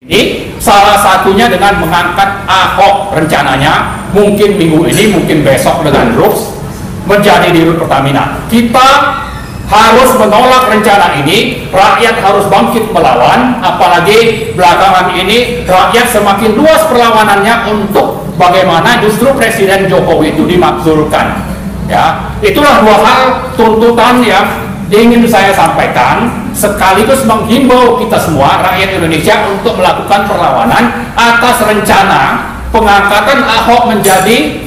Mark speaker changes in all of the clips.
Speaker 1: Ini salah satunya dengan mengangkat Ahok rencananya mungkin minggu ini, mungkin besok dengan Brooks menjadi dirut Pertamina. Kita harus menolak rencana ini, rakyat harus bangkit melawan, apalagi belakangan ini rakyat semakin luas perlawanannya untuk bagaimana justru Presiden Jokowi itu dimakzulkan. Ya, itulah dua hal tuntutan yang ingin saya sampaikan, sekaligus menghimbau kita semua rakyat Indonesia untuk melakukan perlawanan atas rencana pengangkatan Ahok menjadi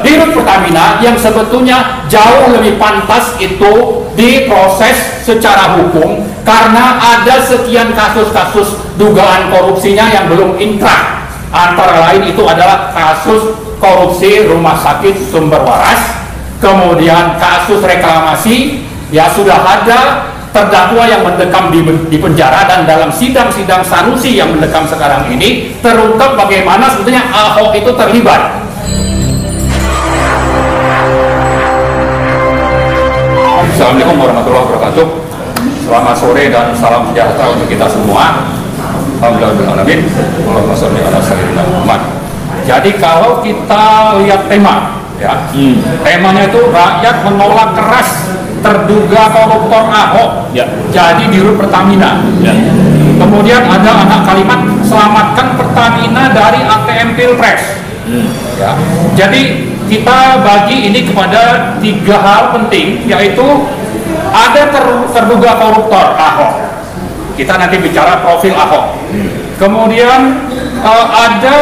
Speaker 1: dirut Pertamina yang sebetulnya jauh lebih pantas itu diproses secara hukum karena ada sekian kasus-kasus dugaan korupsinya yang belum inkrah. Antara lain itu adalah kasus korupsi Rumah Sakit Sumber Waras, kemudian kasus reklamasi. Ya, sudah ada terdakwa yang mendekam di penjara, dan dalam sidang-sidang Sanusi yang mendekam sekarang ini terungkap bagaimana sebetulnya Ahok itu terlibat. Assalamualaikum warahmatullahi wabarakatuh. Selamat sore dan salam sejahtera untuk kita semua. Alhamdulillahirrahmanirrahim. Allahumma sholli ala sayyidina Muhammad. Jadi kalau kita lihat tema, ya, temanya itu rakyat menolak keras terduga koruptor Ahok jadi dirut Pertamina. Kemudian ada anak kalimat selamatkan Pertamina dari ATM Pilpres. Ya. Jadi kita bagi ini kepada tiga hal penting, yaitu ada terduga koruptor Ahok. Kita nanti bicara profil Ahok. Kemudian ada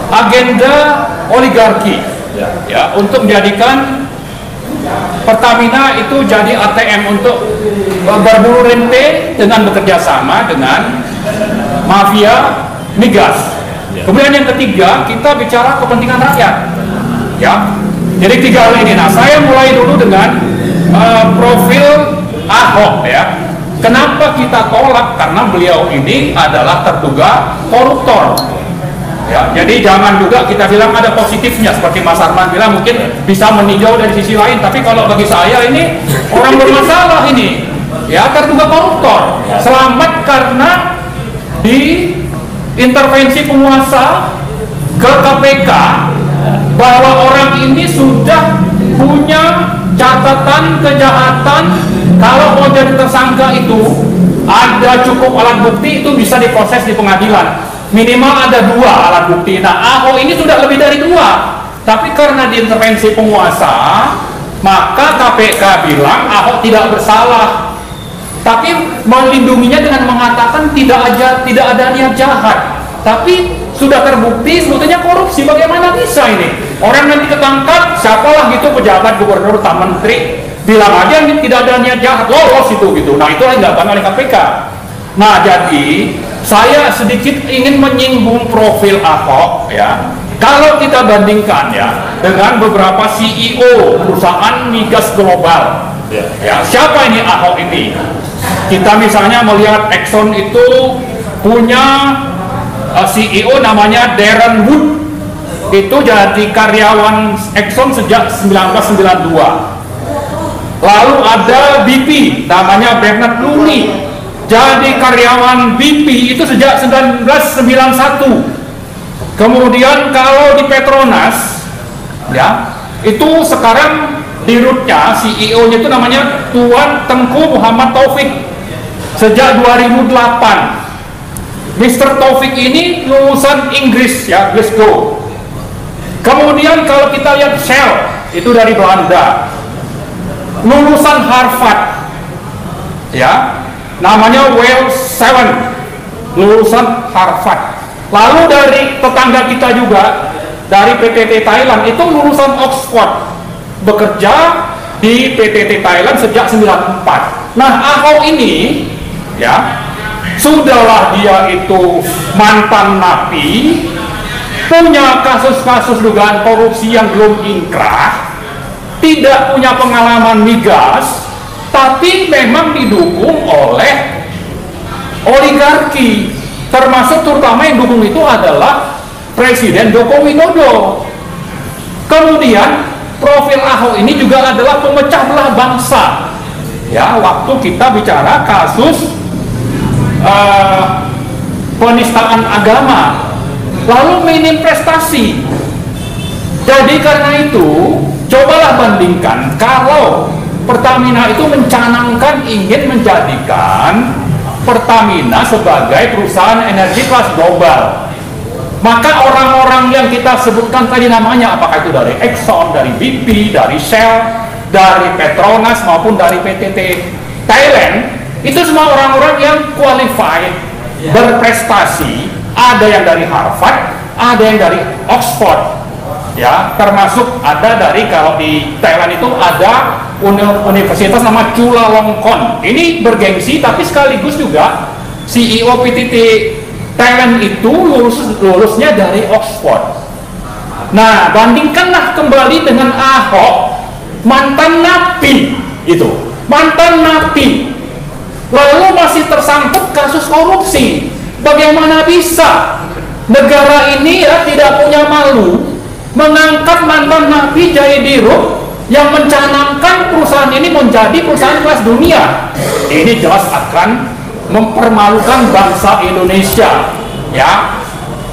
Speaker 1: agenda oligarki, ya, untuk menjadikan Pertamina itu jadi ATM untuk berburu rente dengan bekerja sama dengan mafia migas. Kemudian yang ketiga, kita bicara kepentingan rakyat. Ya, jadi tiga hal ini. Nah, saya mulai dulu dengan profil Ahok, ya. Kenapa kita tolak? Karena beliau ini adalah terduga koruptor. Ya, jadi jangan juga kita bilang ada positifnya seperti Mas Arman bilang mungkin bisa meninjau dari sisi lain, tapi kalau bagi saya ini orang bermasalah ini, ya, terduga koruptor. Selamat karena di intervensi penguasa ke KPK bahwa orang ini sudah punya catatan kejahatan. Kalau mau jadi tersangka itu ada cukup alat bukti, itu bisa diproses di pengadilan. Minimal ada 2 alat bukti. Nah, Ahok ini sudah lebih dari 2, tapi karena diintervensi penguasa, maka KPK bilang Ahok tidak bersalah, tapi melindunginya dengan mengatakan tidak ada niat jahat. Tapi sudah terbukti sebetulnya korupsi. Bagaimana bisa ini? Orang nanti ketangkap, siapalah gitu pejabat, gubernur, tak menteri, bilang aja tidak ada niat jahat, lolos itu gitu. Nah, itulah yang dilakukan oleh KPK. Nah, jadi saya sedikit ingin menyinggung profil Ahok, ya. Kalau kita bandingkan, ya, dengan beberapa CEO perusahaan migas global, ya, siapa ini Ahok ini? Kita misalnya melihat Exxon itu punya CEO namanya Darren Wood, itu jadi karyawan Exxon sejak 1992. Lalu ada BP namanya Bernard Looney, jadi karyawan BP itu sejak 1991. Kemudian kalau di Petronas, ya, itu sekarang dirutnya, CEO-nya itu namanya Tuan Tengku Muhammad Taufik sejak 2008. Mr. Taufik ini lulusan Inggris, ya, Glasgow. Kemudian kalau kita lihat Shell, itu dari Belanda, lulusan Harvard, ya, namanya Well 7, lulusan Harvard. Lalu dari tetangga kita juga, dari PTT Thailand, itu lulusan Oxford, bekerja di PTT Thailand sejak 94. Nah, Ahok ini, ya, sudahlah dia itu mantan napi, punya kasus-kasus dugaan korupsi yang belum inkrah, tidak punya pengalaman migas, tapi memang didukung oleh oligarki, termasuk terutama yang dukung itu adalah Presiden Joko Widodo. Kemudian profil Ahok ini juga adalah pemecah belah bangsa. Ya, waktu kita bicara kasus penistaan agama, lalu minim prestasi. Jadi karena itu, cobalah bandingkan kalau Pertamina itu mencanangkan ingin menjadikan Pertamina sebagai perusahaan energi kelas global, maka orang-orang yang kita sebutkan tadi namanya, apakah itu dari Exxon, dari BP, dari Shell, dari Petronas maupun dari PTT Thailand, itu semua orang-orang yang qualified, berprestasi. Ada yang dari Harvard, ada yang dari Oxford, ya, termasuk ada dari, kalau di Thailand itu ada universitas nama Chulalongkorn. Ini bergengsi, tapi sekaligus juga CEO PTT Thailand itu lulusnya dari Oxford. Nah, bandingkanlah kembali dengan Ahok, mantan napi itu, mantan napi, lalu masih tersangkut kasus korupsi. Bagaimana bisa negara ini ya tidak punya malu mengangkat mantan napi Jaidirul yang mencanangkan perusahaan ini menjadi perusahaan kelas dunia? Ini jelas akan mempermalukan bangsa Indonesia, ya.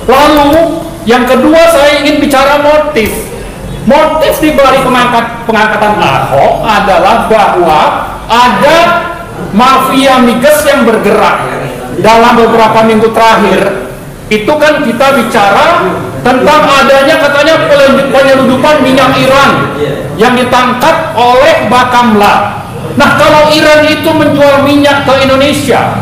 Speaker 1: Lalu yang kedua, saya ingin bicara motif. Motif di balik pengangkatan Ahok adalah bahwa ada mafia migas yang bergerak. Dalam beberapa minggu terakhir itu kan kita bicara tentang adanya katanya penyeludupan minyak Iran yang ditangkap oleh Bakamla. Nah, kalau Iran itu menjual minyak ke Indonesia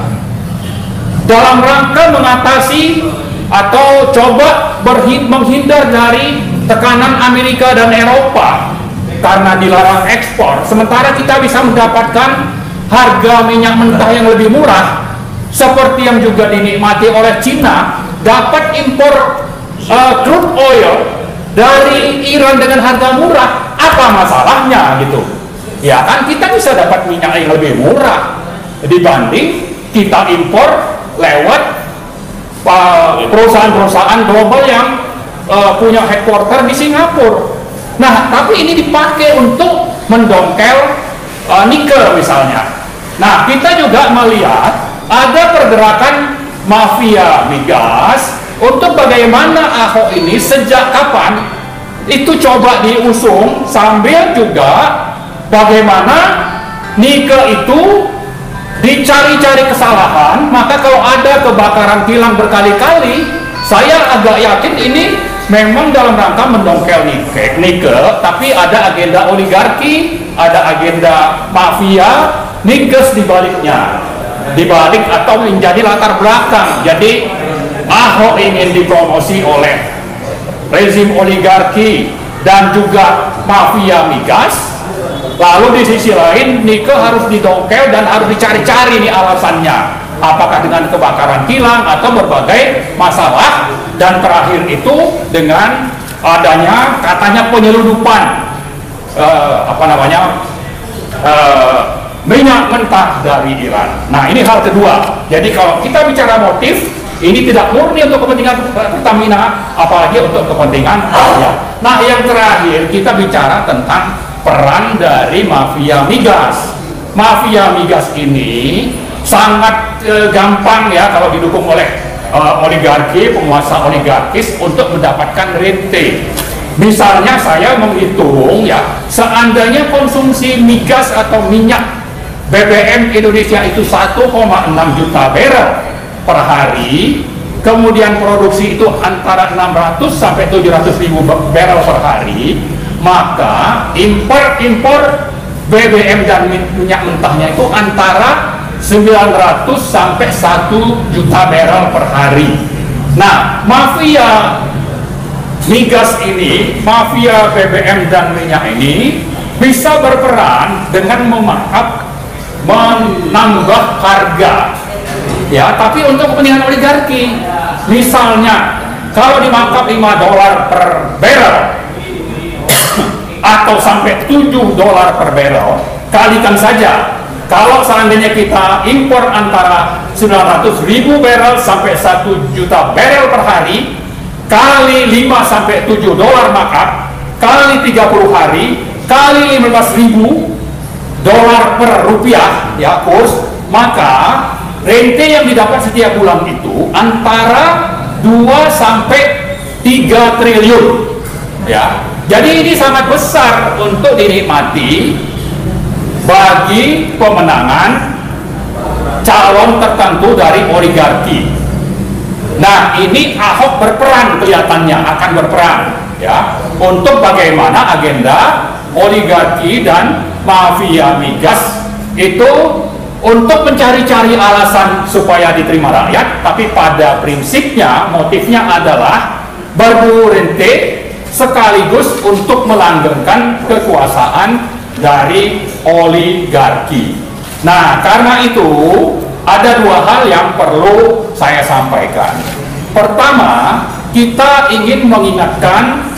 Speaker 1: dalam rangka mengatasi atau coba menghindar dari tekanan Amerika dan Eropa karena dilarang ekspor, sementara kita bisa mendapatkan harga minyak mentah yang lebih murah, seperti yang juga dinikmati oleh Cina, dapat impor crude oil dari Iran dengan harga murah. Apa masalahnya gitu? Ya kan, kita bisa dapat minyak yang lebih murah dibanding kita impor lewat perusahaan-perusahaan global yang punya headquarter di Singapura. Nah, tapi ini dipakai untuk mendongkel nikel misalnya. Nah, kita juga melihat ada pergerakan mafia migas untuk bagaimana Ahok ini sejak kapan itu coba diusung, sambil juga bagaimana nikel itu dicari-cari kesalahan. Maka kalau ada kebakaran kilang berkali-kali, saya agak yakin ini memang dalam rangka mendongkel nikel, tapi ada agenda oligarki, ada agenda mafia migas di baliknya, dibalik atau menjadi latar belakang. Jadi Ahok ingin dipromosi oleh rezim oligarki dan juga mafia migas, lalu di sisi lain nikel harus didongkel dan harus dicari-cari nih alasannya, apakah dengan kebakaran kilang atau berbagai masalah, dan terakhir itu dengan adanya katanya penyeludupan minyak mentah dari Iran. Nah, ini hal kedua. Jadi kalau kita bicara motif, ini tidak murni untuk kepentingan Pertamina, apalagi untuk kepentingan rakyat. Nah, yang terakhir kita bicara tentang peran dari mafia migas. Mafia migas ini sangat gampang ya kalau didukung oleh oligarki, penguasa oligarkis untuk mendapatkan rente. Misalnya saya menghitung ya, seandainya konsumsi migas atau minyak BBM Indonesia itu 1,6 juta barrel per hari, kemudian produksi itu antara 600 sampai 700 ribu barrel per hari, maka impor BBM dan minyak mentahnya itu antara 900 sampai 1 juta barrel per hari. Nah, mafia migas ini, mafia BBM dan minyak ini bisa berperan dengan menambah harga, ya, tapi untuk kepentingan oligarki. Misalnya kalau dimangkap 5 dolar per barrel atau sampai 7 dolar per barrel, kalikan saja. Kalau seandainya kita impor antara 900 ribu barrel sampai 1 juta barrel per hari, kali 5 sampai 7 dolar markup, kali 30 hari, kali 15 ribu dolar per rupiah ya kurs, maka rente yang didapat setiap bulan itu antara 2 sampai 3 triliun. Ya. Jadi ini sangat besar untuk dinikmati bagi pemenangan calon tertentu dari oligarki. Nah, ini Ahok berperan, kelihatannya akan berperan ya untuk bagaimana agenda oligarki dan mafia migas itu untuk mencari-cari alasan supaya diterima rakyat, tapi pada prinsipnya motifnya adalah berburu rente sekaligus untuk melanggengkan kekuasaan dari oligarki. Nah, karena itu ada 2 hal yang perlu saya sampaikan. Pertama, kita ingin mengingatkan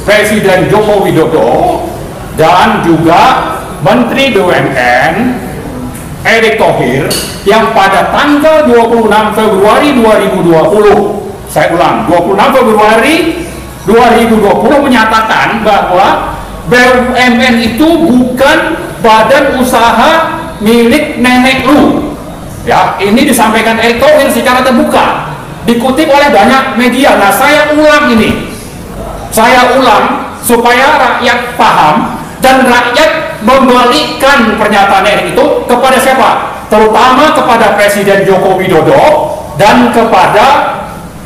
Speaker 1: Presiden Joko Widodo dan juga Menteri BUMN Erick Thohir yang pada tanggal 26 Februari 2020, saya ulang, 26 Februari 2020 menyatakan bahwa BUMN itu bukan badan usaha milik nenek lu. Ya, ini disampaikan Erick Thohir secara terbuka, dikutip oleh banyak media. Nah, saya ulang ini. Saya ulang supaya rakyat paham dan rakyat membalikkan pernyataan Erick itu kepada siapa? Terutama kepada Presiden Joko Widodo dan kepada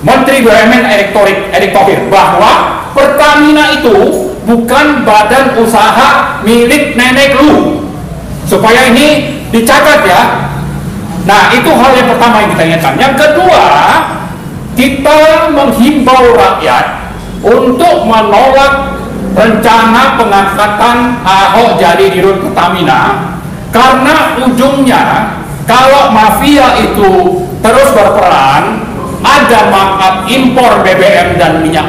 Speaker 1: Menteri BUMN Erick Thohir bahwa Pertamina itu bukan badan usaha milik nenek lu. Supaya ini dicatat ya. Nah, itu hal yang pertama yang kita ingatkan. Yang kedua, kita menghimbau rakyat untuk menolak rencana pengangkatan Ahok jadi dirut Pertamina, karena ujungnya kalau mafia itu terus berperan, ada markup impor BBM dan minyak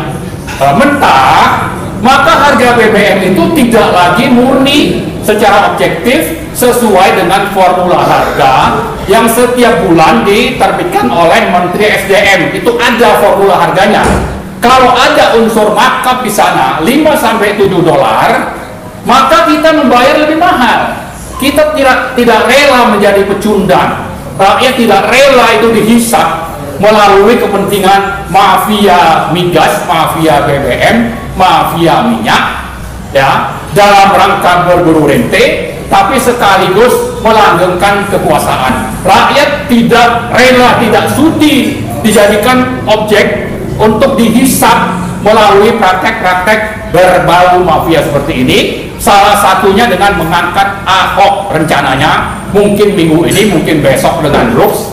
Speaker 1: mentah, maka harga BBM itu tidak lagi murni secara objektif sesuai dengan formula harga yang setiap bulan diterbitkan oleh Menteri SDM. Itu ada formula harganya. Kalau ada unsur markup di sana 5-7 dolar, maka kita membayar lebih mahal. Kita tidak rela menjadi pecundang. Rakyat tidak rela itu dihisap melalui kepentingan mafia migas, mafia BBM, mafia minyak, ya, dalam rangka berburu rente, tapi sekaligus melanggengkan kekuasaan. Rakyat tidak rela, tidak sudi dijadikan objek untuk dihisap melalui praktek-praktek berbau mafia seperti ini. Salah satunya dengan mengangkat Ahok rencananya, mungkin minggu ini, mungkin besok dengan Brooks,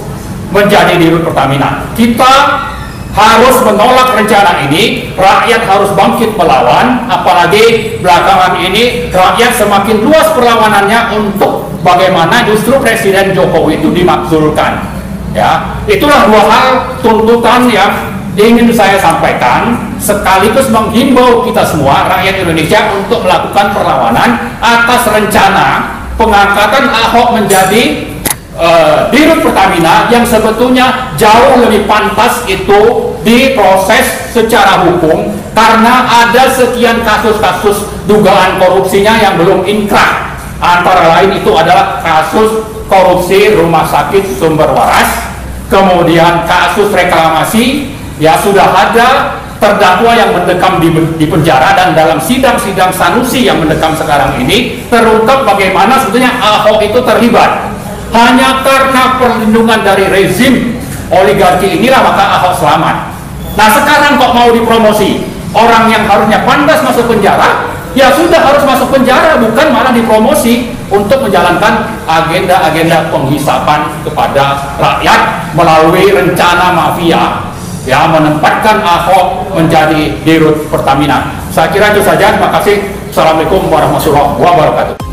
Speaker 1: menjadi dirut Pertamina. Kita harus menolak rencana ini. Rakyat harus bangkit melawan, apalagi belakangan ini rakyat semakin luas perlawanannya untuk bagaimana justru Presiden Jokowi itu dimakzulkan. Ya, itulah 2 hal tuntutan yang ingin saya sampaikan, sekaligus menghimbau kita semua rakyat Indonesia untuk melakukan perlawanan atas rencana pengangkatan Ahok menjadi dirut Pertamina yang sebetulnya jauh lebih pantas itu diproses secara hukum, karena ada sekian kasus-kasus dugaan korupsinya yang belum inkrah. Antara lain itu adalah kasus korupsi Rumah Sakit Sumber Waras, kemudian kasus reklamasi, ya sudah ada terdakwa yang mendekam di penjara, dan dalam sidang-sidang Sanusi yang mendekam sekarang ini terungkap bagaimana sebetulnya Ahok itu terlibat. Hanya karena perlindungan dari rezim oligarki inilah maka Ahok selamat. Nah, sekarang kok mau dipromosi? Orang yang harusnya pantas masuk penjara, ya sudah harus masuk penjara, bukan malah dipromosi untuk menjalankan agenda-agenda penghisapan kepada rakyat melalui rencana mafia, ya, menempatkan Ahok menjadi dirut Pertamina. Saya kira itu saja. Terima kasih. Assalamualaikum warahmatullahi wabarakatuh.